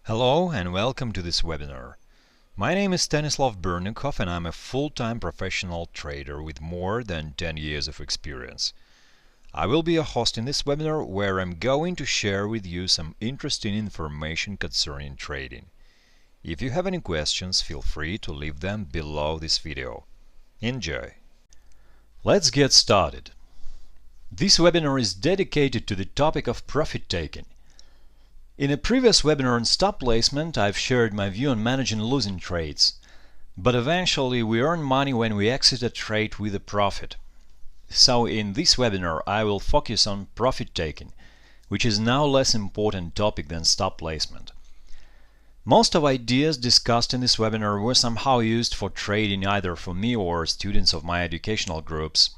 Hello and welcome to this webinar. My name is Stanislav Bernikov and I'm a full-time professional trader with more than 10 years of experience. I will be your host in this webinar where I'm going to share with you some interesting information concerning trading. If you have any questions, feel free to leave them below this video. Enjoy! Let's get started. This webinar is dedicated to the topic of profit taking. In a previous webinar on stop placement, I've shared my view on managing losing trades. But eventually we earn money when we exit a trade with a profit. So in this webinar I will focus on profit taking, which is now a less important topic than stop placement. Most of ideas discussed in this webinar were somehow used for trading either for me or students of my educational groups.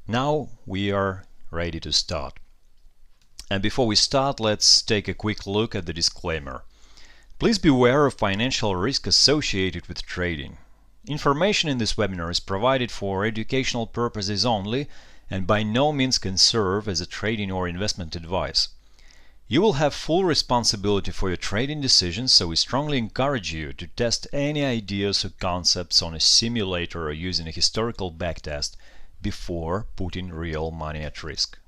Now we are ready to start. And before we start, let's take a quick look at the disclaimer. Please be aware of financial risk associated with trading. Information in this webinar is provided for educational purposes only and by no means can serve as a trading or investment advice. You will have full responsibility for your trading decisions, so we strongly encourage you to test any ideas or concepts on a simulator or using a historical backtest before putting real money at risk.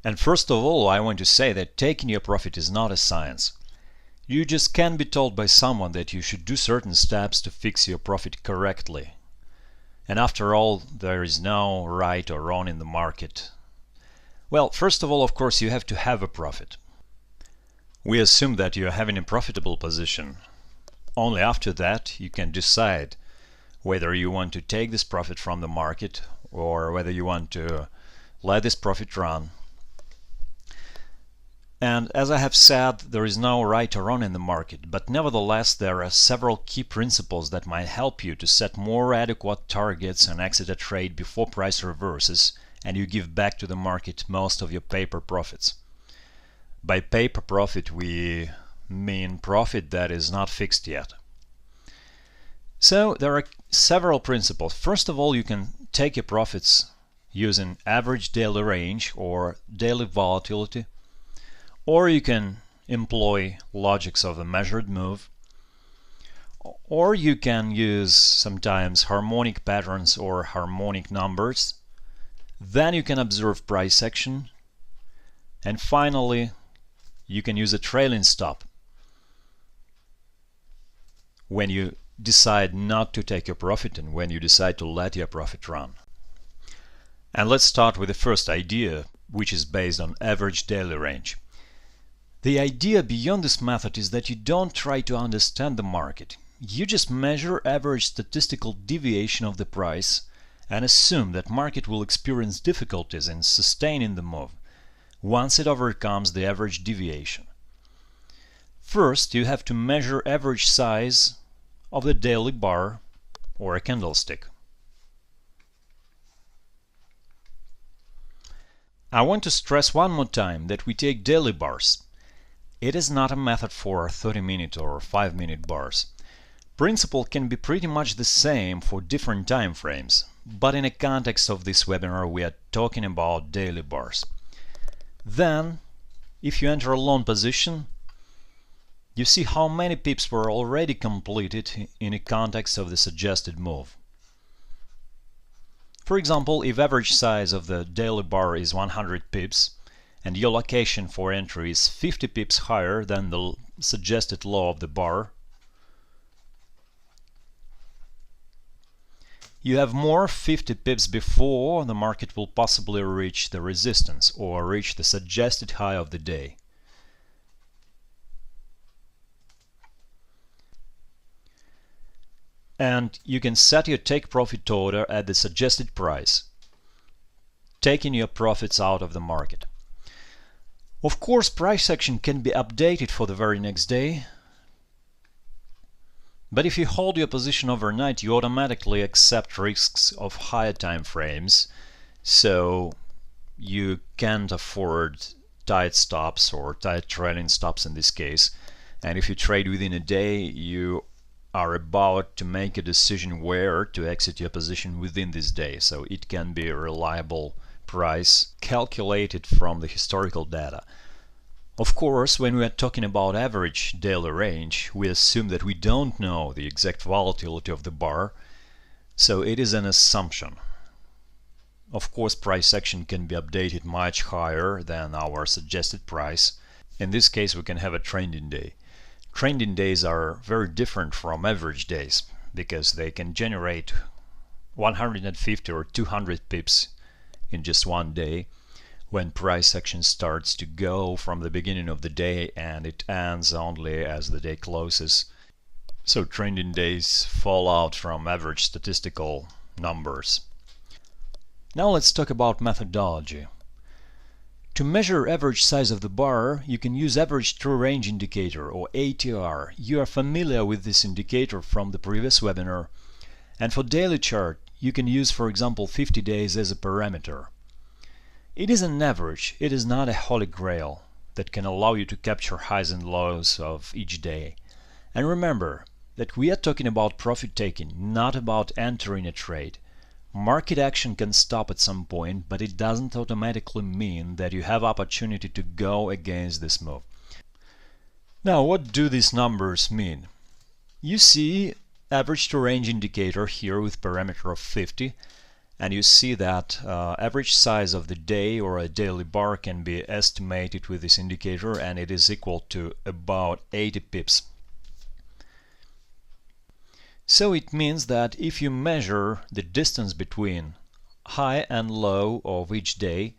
And first of all, I want to say that taking your profit is not a science. You just can't be told by someone that you should do certain steps to fix your profit correctly. And after all, there is no right or wrong in the market. Well, first of all, of course, you have to have a profit. We assume that you are having a profitable position. Only after that you can decide whether you want to take this profit from the market or whether you want to let this profit run. And as I have said, there is no right or wrong in the market, but nevertheless there are several key principles that might help you to set more adequate targets and exit a trade before price reverses and you give back to the market most of your paper profits. By paper profit we mean profit that is not fixed yet. So there are several principles. First of all, you can take your profits using average daily range or daily volatility. Or you can employ logics of a measured move, or you can use sometimes harmonic patterns or harmonic numbers. Then you can observe price action, and finally you can use a trailing stop when you decide not to take your profit and when you decide to let your profit run. And let's start with the first idea, which is based on average daily range. The idea beyond this method is that you don't try to understand the market. You just measure average statistical deviation of the price and assume that market will experience difficulties in sustaining the move once it overcomes the average deviation. First, you have to measure average size of the daily bar or a candlestick. I want to stress one more time that we take daily bars. It is not a method for 30-minute or 5-minute bars. Principle can be pretty much the same for different time frames, but in the context of this webinar we are talking about daily bars. Then, if you enter a long position, you see how many pips were already completed in the context of the suggested move. For example, if average size of the daily bar is 100 pips, and your location for entry is 50 pips higher than the suggested low of the bar, you have more 50 pips before the market will possibly reach the resistance or reach the suggested high of the day. And you can set your take profit order at the suggested price, taking your profits out of the market. Of course, price action can be updated for the very next day, but if you hold your position overnight, you automatically accept risks of higher time frames, so you can't afford tight stops or tight trailing stops in this case. And if you trade within a day, you are about to make a decision where to exit your position within this day, so it can be a reliable price calculated from the historical data. Of course, when we are talking about average daily range, we assume that we don't know the exact volatility of the bar, so it is an assumption. Of course, price action can be updated much higher than our suggested price. In this case, we can have a trending day. Trending days are very different from average days because they can generate 150 or 200 pips in just one day, when price action starts to go from the beginning of the day and it ends only as the day closes. So trending days fall out from average statistical numbers. Now let's talk about methodology. To measure average size of the bar, you can use average true range indicator, or ATR. You are familiar with this indicator from the previous webinar. And for daily chart, you can use, for example, 50 days as a parameter. It is an average, it is not a holy grail that can allow you to capture highs and lows of each day. And remember that we are talking about profit taking, not about entering a trade. Market action can stop at some point, but it doesn't automatically mean that you have opportunity to go against this move. Now, what do these numbers mean? You see average to range indicator here with parameter of 50, and you see that average size of the day or a daily bar can be estimated with this indicator, and it is equal to about 80 pips. So it means that if you measure the distance between high and low of each day,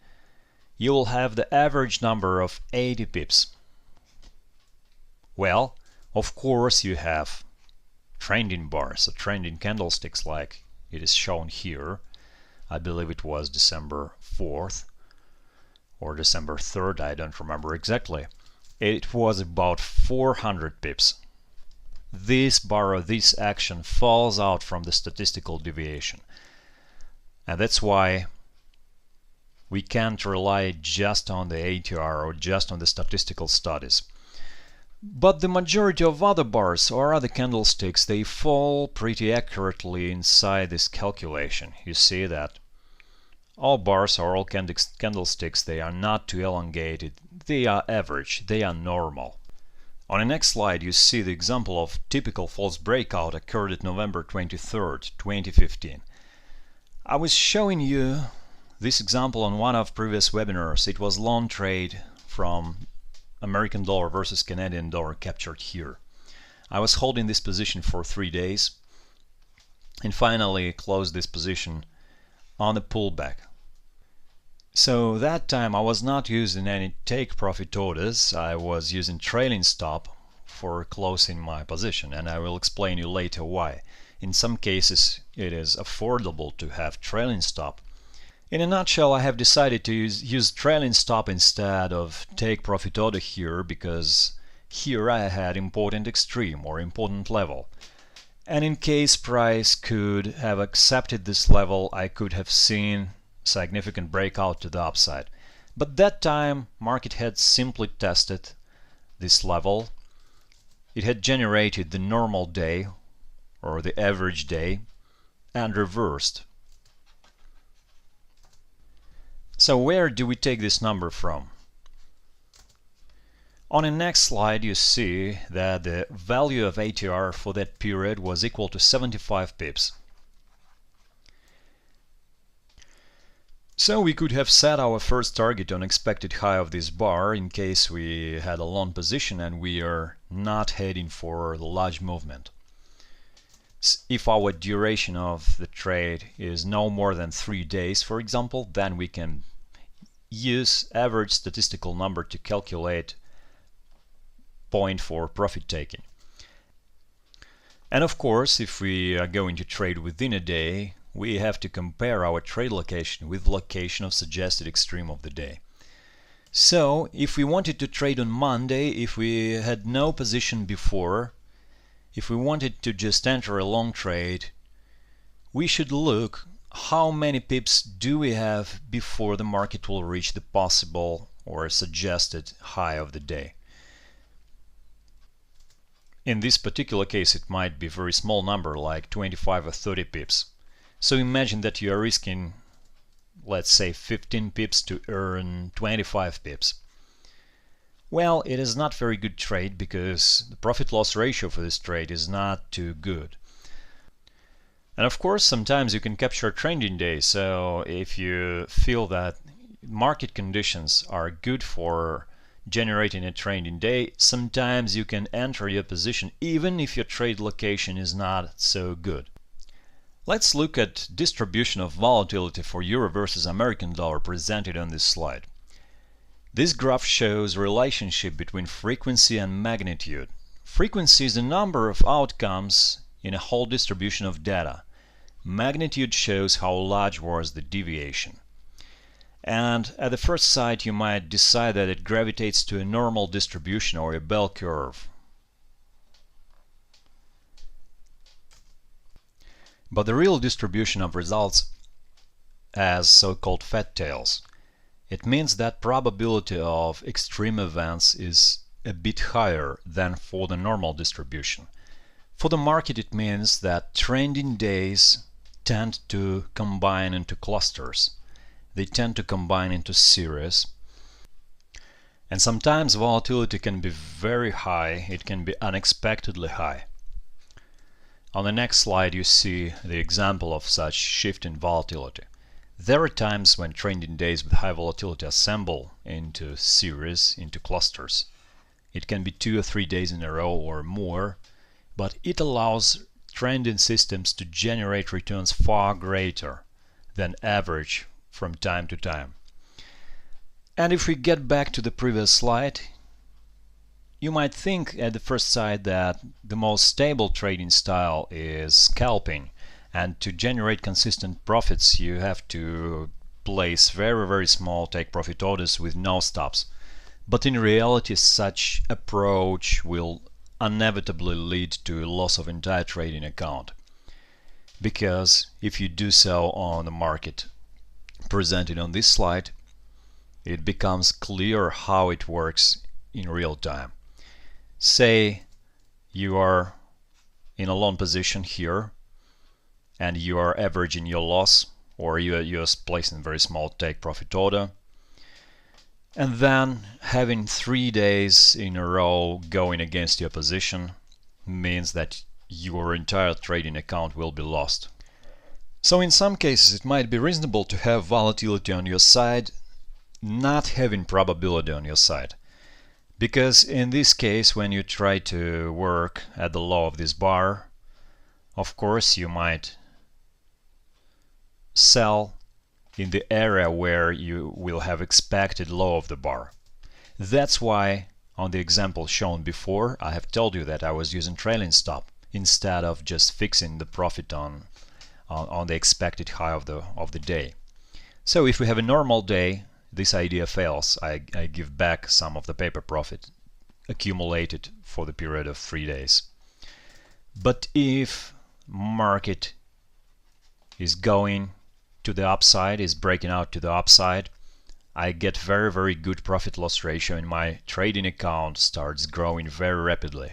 you will have the average number of 80 pips. Well, of course you have trending bars, so trending candlesticks like it is shown here. I believe it was December 4th or December 3rd, I don't remember exactly. It was about 400 pips. This bar or this action falls out from the statistical deviation. And that's why we can't rely just on the ATR or just on the statistical studies. But the majority of other bars or other candlesticks, they fall pretty accurately inside this calculation. You see that all bars or all candlesticks, they are not too elongated, they are average, they are normal. On the next slide, you see the example of typical false breakout occurred at November 23rd, 2015. I was showing you this example on one of previous webinars. It was long trade from American dollar versus Canadian dollar captured here. I was holding this position for 3 days and finally closed this position on a pullback. So that time I was not using any take profit orders, I was using trailing stop for closing my position, and I will explain you later why. In some cases it is affordable to have trailing stop. In a nutshell, I have decided to use trailing stop instead of take profit order here because here I had important extreme or important level. And in case price could have accepted this level, I could have seen significant breakout to the upside. But that time market had simply tested this level. It had generated the normal day or the average day and reversed. So where do we take this number from? On the next slide you see that the value of ATR for that period was equal to 75 pips. So we could have set our first target on expected high of this bar in case we had a long position and we are not heading for the large movement. If our duration of the trade is no more than 3 days, for example, then we can use average statistical number to calculate point for profit taking. And of course, if we are going to trade within a day, we have to compare our trade location with location of suggested extreme of the day. So if we wanted to trade on Monday, if we had no position before, if we wanted to just enter a long trade, we should look how many pips do we have before the market will reach the possible or suggested high of the day. In this particular case it might be a very small number like 25 or 30 pips. So imagine that you are risking, let's say, 15 pips to earn 25 pips. Well, it is not very good trade because the profit-loss ratio for this trade is not too good. And of course, sometimes you can capture a trending day, so if you feel that market conditions are good for generating a trending day, sometimes you can enter your position even if your trade location is not so good. Let's look at distribution of volatility for euro versus American dollar presented on this slide. This graph shows relationship between frequency and magnitude. Frequency is the number of outcomes in a whole distribution of data. Magnitude shows how large was the deviation. And at the first sight you might decide that it gravitates to a normal distribution or a bell curve. But the real distribution of results as so-called fat tails. It means that probability of extreme events is a bit higher than for the normal distribution. For the market it means that trending days tend to combine into clusters. They tend to combine into series. And sometimes volatility can be very high, it can be unexpectedly high. On the next slide you see the example of such shift in volatility. There are times when trending days with high volatility assemble into series, into clusters. It can be 2 or 3 days in a row or more, but it allows trending systems to generate returns far greater than average from time to time. And if we get back to the previous slide, you might think at the first sight that the most stable trading style is scalping. And to generate consistent profits you have to place very small take profit orders with no stops. But in reality such approach will inevitably lead to a loss of entire trading account. Because if you do so on the market presented on this slide, it becomes clear how it works in real time. Say you are in a long position here and you are averaging your loss, or you're placing a very small take profit order, and then having 3 days in a row going against your position means that your entire trading account will be lost. So in some cases it might be reasonable to have volatility on your side, not having probability on your side. Because in this case, when you try to work at the low of this bar, of course you might sell in the area where you will have expected low of the bar. That's why on the example shown before I have told you that I was using trailing stop instead of just fixing the profit on the expected high of the day. So if we have a normal day, this idea fails. I give back some of the paper profit accumulated for the period of 3 days. But if market is going to the upside, is breaking out to the upside, I get very good profit loss ratio and my trading account starts growing very rapidly.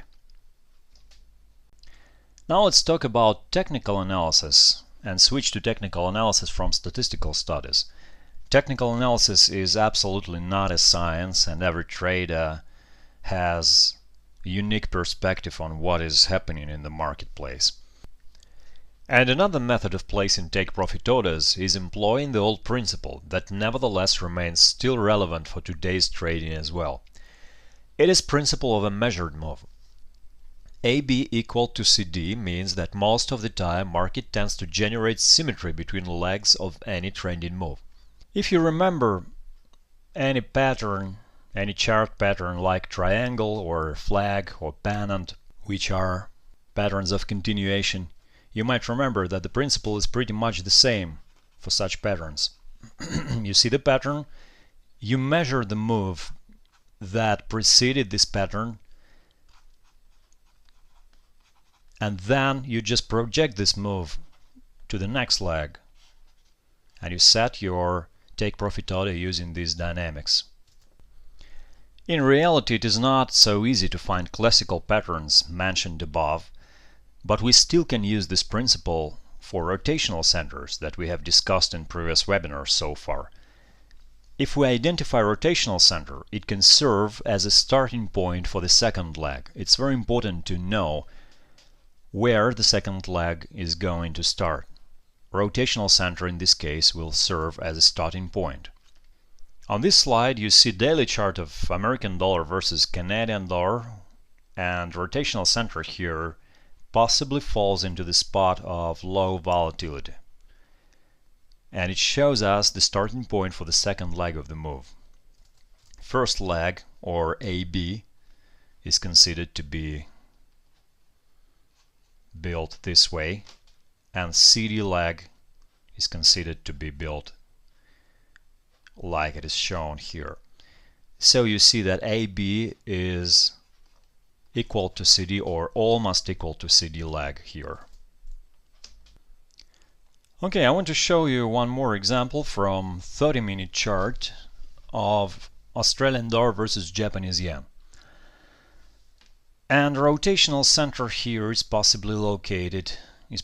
Now let's talk about technical analysis and switch to technical analysis from statistical studies. Technical analysis is absolutely not a science, and every trader has a unique perspective on what is happening in the marketplace. And another method of placing take profit orders is employing the old principle that nevertheless remains still relevant for today's trading as well. It is principle of a measured move. AB equal to CD means that most of the time market tends to generate symmetry between legs of any trending move. If you remember any pattern, any chart pattern like triangle or flag or pennant, which are patterns of continuation, you might remember that the principle is pretty much the same for such patterns. You see the pattern, you measure the move that preceded this pattern, and then you just project this move to the next leg, and you set your take profit order using these dynamics. In reality, it is not so easy to find classical patterns mentioned above, but we still can use this principle for rotational centers that we have discussed in previous webinars so far. If we identify rotational center, it can serve as a starting point for the second leg. It's very important to know where the second leg is going to start. Rotational center in this case will serve as a starting point. On this slide you see daily chart of American dollar versus Canadian dollar, and rotational center here possibly falls into the spot of low volatility. And it shows us the starting point for the second leg of the move. First leg, or AB, is considered to be built this way, and CD leg is considered to be built like it is shown here. So you see that AB is equal to CD or almost equal to CD leg here. Okay, I want to show you one more example from 30-minute chart of Australian dollar versus Japanese yen. And rotational center here is possibly located at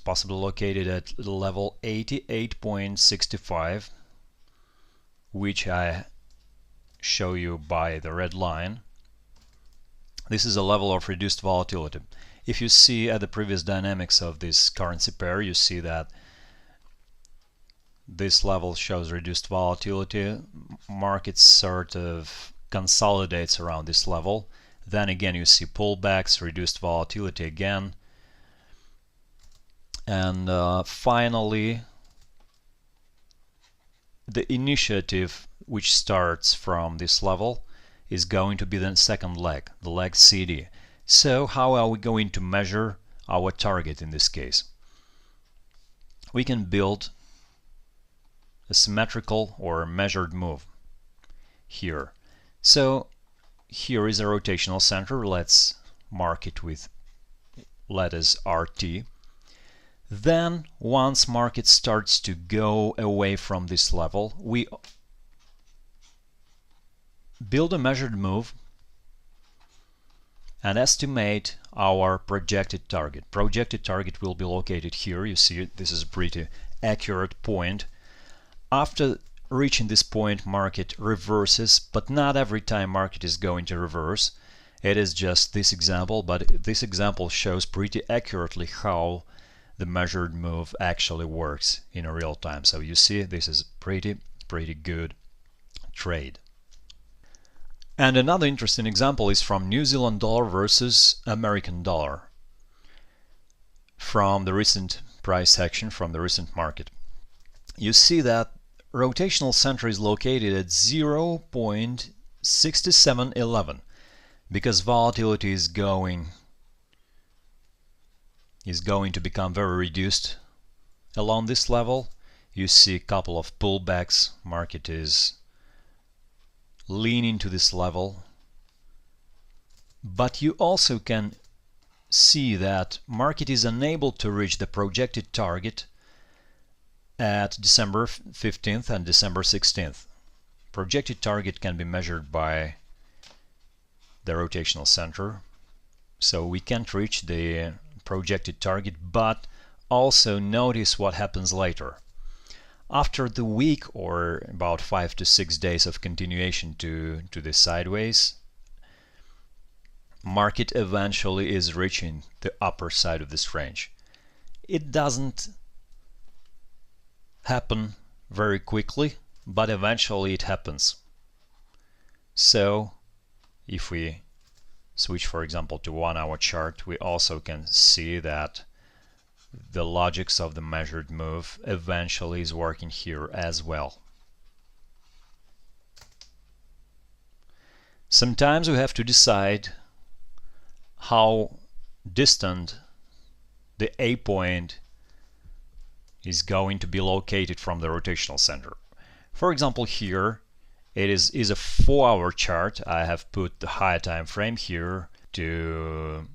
level 88.65, which I show you by the red line. This is a level of reduced volatility. If you see at the previous dynamics of this currency pair, you see that this level shows reduced volatility. Market sort of consolidates around this level. Then again you see pullbacks, reduced volatility again. And finally the initiative which starts from this level is going to be the second leg, the leg CD. So how are we going to measure our target in this case? We can build a symmetrical or measured move here. So here is a rotational center. Let's mark it with letters RT. Then once market starts to go away from this level, we build a measured move and estimate our projected target. Projected target will be located here. You see this is a pretty accurate point. After reaching this point, market reverses, but not every time market is going to reverse. It is just this example, but this example shows pretty accurately how the measured move actually works in a real time. So you see this is pretty good trade. And another interesting example is from New Zealand dollar versus American dollar, from the recent price action, from the recent market. You see that rotational center is located at 0.6711 because volatility is going to become very reduced along this level. You see a couple of pullbacks. Market is leaning to this level, but you also can see that market is unable to reach the projected target at December 15th and December 16th. Projected target can be measured by the rotational center, so we can't reach the projected target, but also notice what happens later. After the week or about 5 to 6 days of continuation to the sideways, market eventually is reaching the upper side of this range. It doesn't happen very quickly, but eventually it happens. So if we switch, for example, to 1 hour chart, we also can see that the logics of the measured move eventually is working here as well. Sometimes we have to decide how distant the A point is going to be located from the rotational center. For example, here it is a 4-hour chart. I have put the higher time frame here to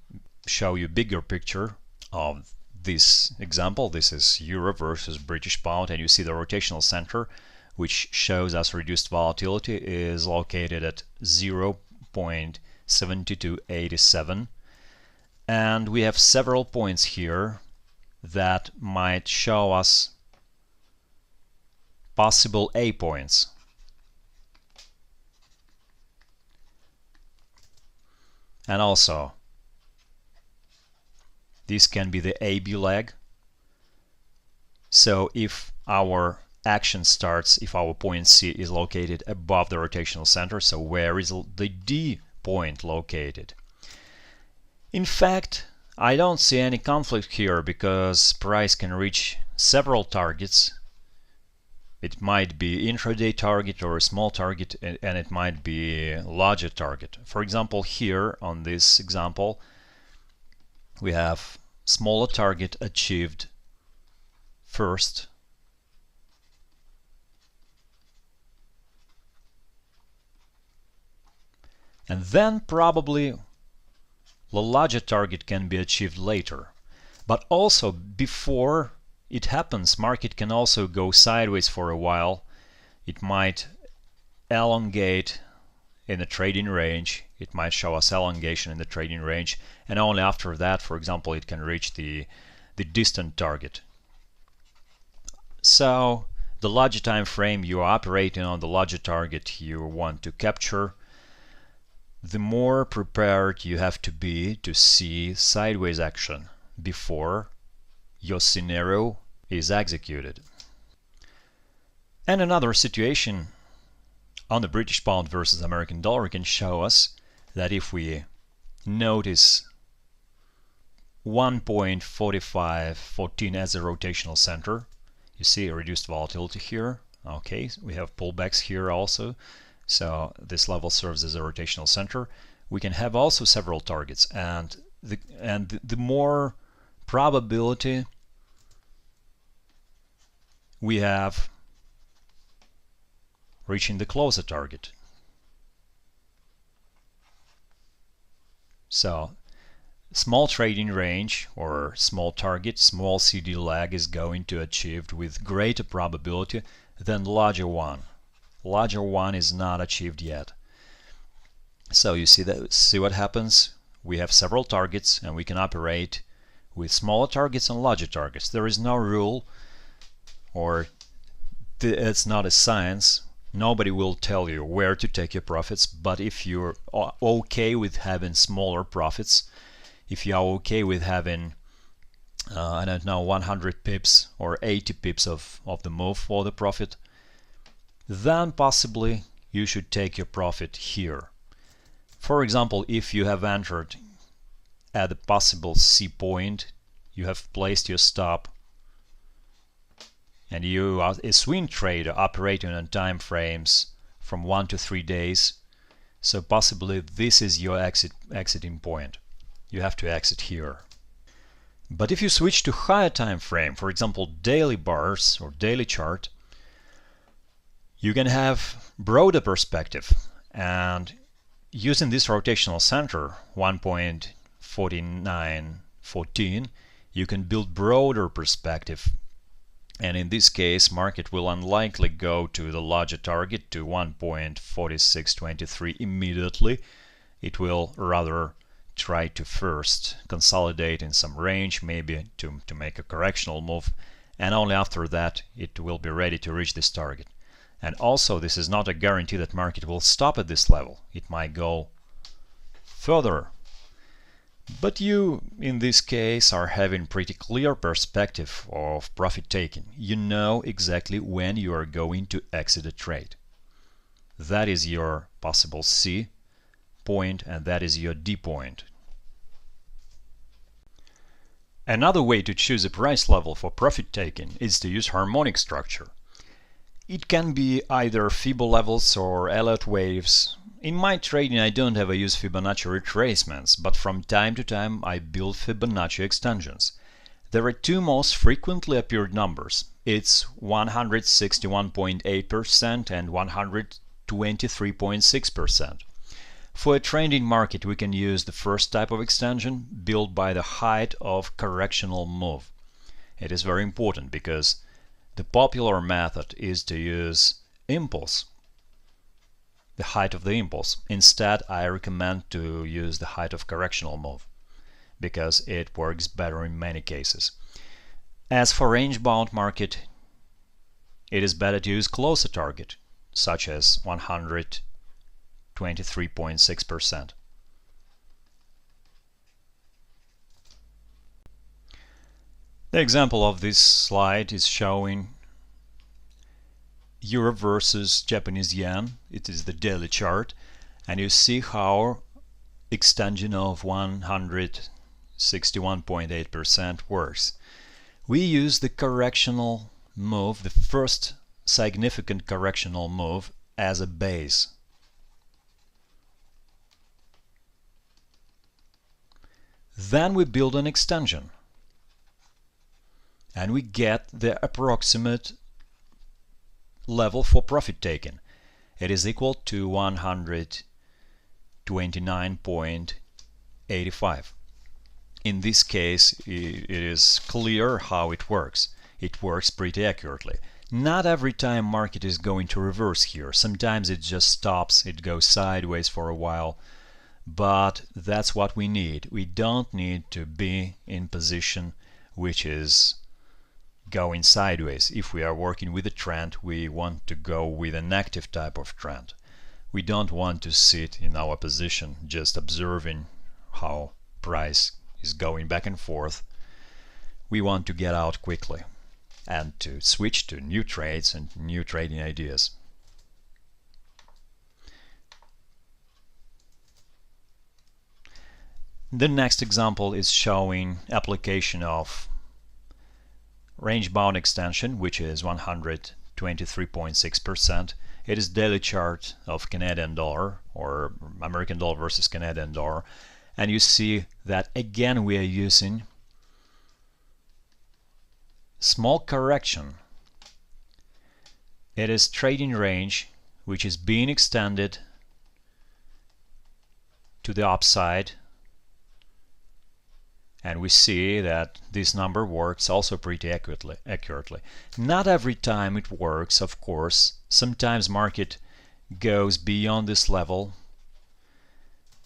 show you bigger picture of this example. This is Euro versus British Pound, and you see the rotational center, which shows us reduced volatility, is located at 0.7287, and we have several points here that might show us possible A points. And also this can be the AB leg. So if our action starts, if our point C is located above the rotational center, so where is the D point located? In fact, I don't see any conflict here because price can reach several targets. It might be intraday target or a small target, and it might be a larger target. For example, here on this example, we have smaller target achieved first, and then probably the larger target can be achieved later. But also before it happens, market can also go sideways for a while. It might elongate in the trading range. It might show us elongation in the trading range, and only after that, for example, it can reach the distant target. So the larger time frame you are operating on, the larger target you want to capture, the more prepared you have to be to see sideways action before your scenario is executed. And another situation on the British pound versus American dollar can show us that if we notice 1.4514 as a rotational center, you see a reduced volatility here. Okay, we have pullbacks here also. So this level serves as a rotational center. We can have also several targets, and the more probability we have reaching the closer target. So small trading range or small target, small CD lag is going to achieved with greater probability than larger one. Larger one is not achieved yet. So you see what happens. We have several targets and we can operate with smaller targets and larger targets. There is no rule, or it's not a science. Nobody will tell you where to take your profits, but if you're okay with having smaller profits, if you are okay with having I don't know, 100 pips or 80 pips of the move for the profit, then possibly you should take your profit here. For example, if you have entered at a possible C point, you have placed your stop, and you are a swing trader operating on time frames from 1 to 3 days, so possibly this is your exiting point. You have to exit here. But if you switch to higher time frame, for example daily bars or daily chart, you can have broader perspective, and using this rotational center 1.4914, you can build broader perspective, and in this case market will unlikely go to the larger target, to 1.4623 immediately. It will rather try to first consolidate in some range, maybe to make a correctional move, and only after that it will be ready to reach this target. And also this is not a guarantee that market will stop at this level. It might go further. But you, in this case, are having pretty clear perspective of profit taking. You know exactly when you are going to exit a trade. That is your possible C point, and that is your D point. Another way to choose a price level for profit taking is to use harmonic structure. It can be either Fibonacci levels or Elliott waves. In my trading I don't ever use Fibonacci retracements, but from time to time I build Fibonacci extensions. There are two most frequently appeared numbers. It's 161.8% and 123.6%. For a trending market we can use the first type of extension, built by the height of correctional move. It is very important because the popular method is to use impulse, the height of the impulse. Instead, I recommend to use the height of correctional move because it works better in many cases. As for range-bound market, it is better to use closer target, such as 123.6%. The example of this slide is showing Euro versus Japanese yen. It is the daily chart, and you see how extension of 161.8% works. We use the correctional move, the first significant correctional move, as a base. Then we build an extension and we get the approximate level for profit taken. It is equal to 129.85. In this case, it is clear how it works. It works pretty accurately. Not every time market is going to reverse here. Sometimes it just stops, it goes sideways for a while. But that's what we need. We don't need to be in position which is going sideways. If we are working with a trend, we want to go with an active type of trend. We don't want to sit in our position just observing how price is going back and forth. We want to get out quickly and to switch to new trades and new trading ideas. The next example is showing application of range bound extension, which is 123.6%. It is daily chart of Canadian dollar or American dollar versus Canadian dollar, and you see that again we are using small correction. It is trading range which is being extended to the upside, and we see that this number works also pretty accurately. Not every time it works, of course. Sometimes market goes beyond this level,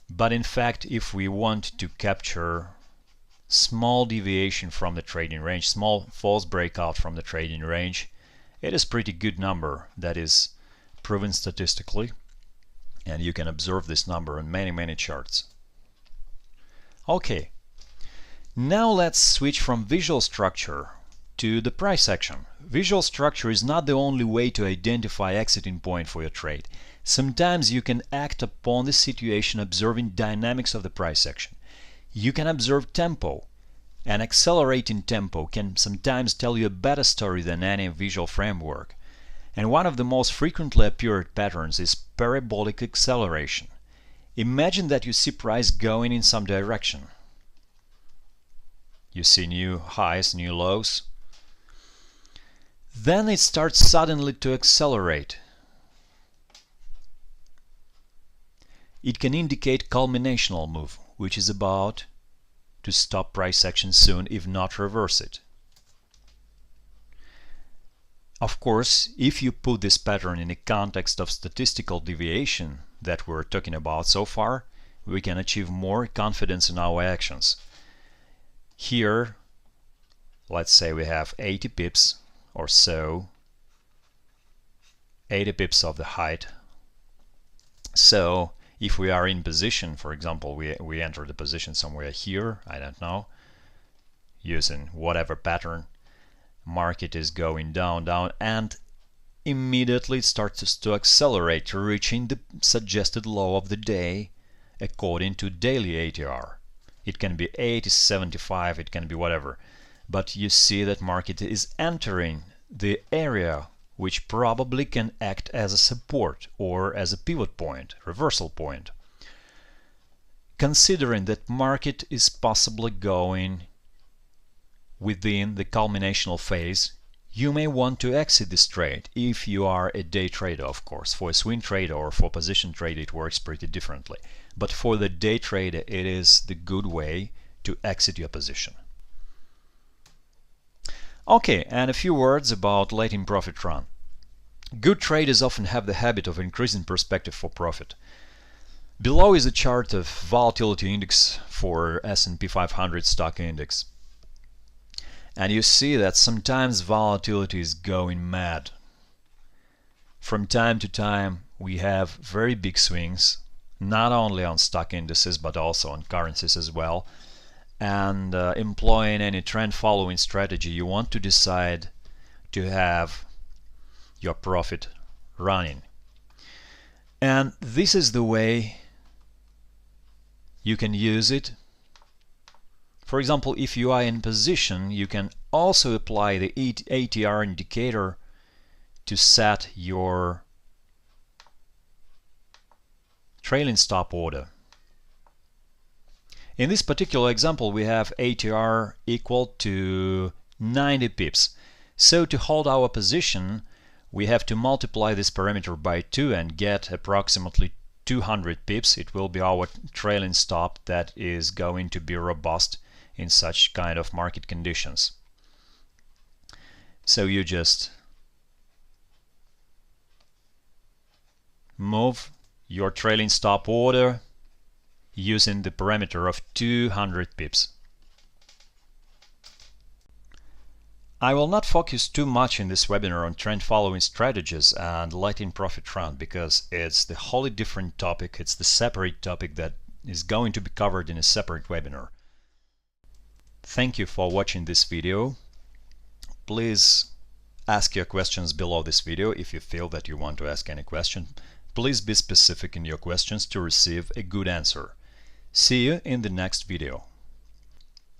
but in fact if we want to capture small deviation from the trading range, small false breakout from the trading range, it is pretty good number that is proven statistically, and you can observe this number on many charts. Okay. Now let's switch from visual structure to the price action. Visual structure is not the only way to identify exiting point for your trade. Sometimes you can act upon the situation observing dynamics of the price action. You can observe tempo. An accelerating tempo can sometimes tell you a better story than any visual framework. And one of the most frequently appeared patterns is parabolic acceleration. Imagine that you see price going in some direction. You see new highs, new lows. Then it starts suddenly to accelerate. It can indicate culminational move, which is about to stop price action soon, if not reverse it. Of course, if you put this pattern in the context of statistical deviation that we're talking about so far, we can achieve more confidence in our actions. Here, let's say we have 80 pips or so, 80 pips of the height. So if we are in position, for example, we enter the position somewhere here, I don't know, using whatever pattern, market is going down, and immediately it starts to accelerate, reaching the suggested low of the day according to daily ATR. It can be 80, 75, it can be whatever. But you see that market is entering the area which probably can act as a support or as a pivot point, reversal point. Considering that market is possibly going within the culminational phase, you may want to exit this trade if you are a day trader, of course. For a swing trader or for position trader it works pretty differently. But for the day trader it is the good way to exit your position. Okay, and a few words about letting profit run. Good traders often have the habit of increasing perspective for profit. Below is a chart of volatility index for S&P 500 stock index. And you see that sometimes volatility is going mad. From time to time we have very big swings, not only on stock indices but also on currencies as well. and employing any trend following strategy, you want to decide to have your profit running. And this is the way you can use it. For example, if you are in position, you can also apply the ATR indicator to set your trailing stop order. In this particular example, we have ATR equal to 90 pips. So to hold our position, we have to multiply this parameter by 2 and get approximately 200 pips. It will be our trailing stop that is going to be robust in such kind of market conditions. So you just move your trailing stop order using the parameter of 200 pips. I will not focus too much in this webinar on trend following strategies and letting profit run, because it's the wholly different topic. It's the separate topic that is going to be covered in a separate webinar. Thank you for watching this video. Please ask your questions below this video if you feel that you want to ask any question. Please be specific in your questions to receive a good answer. See you in the next video.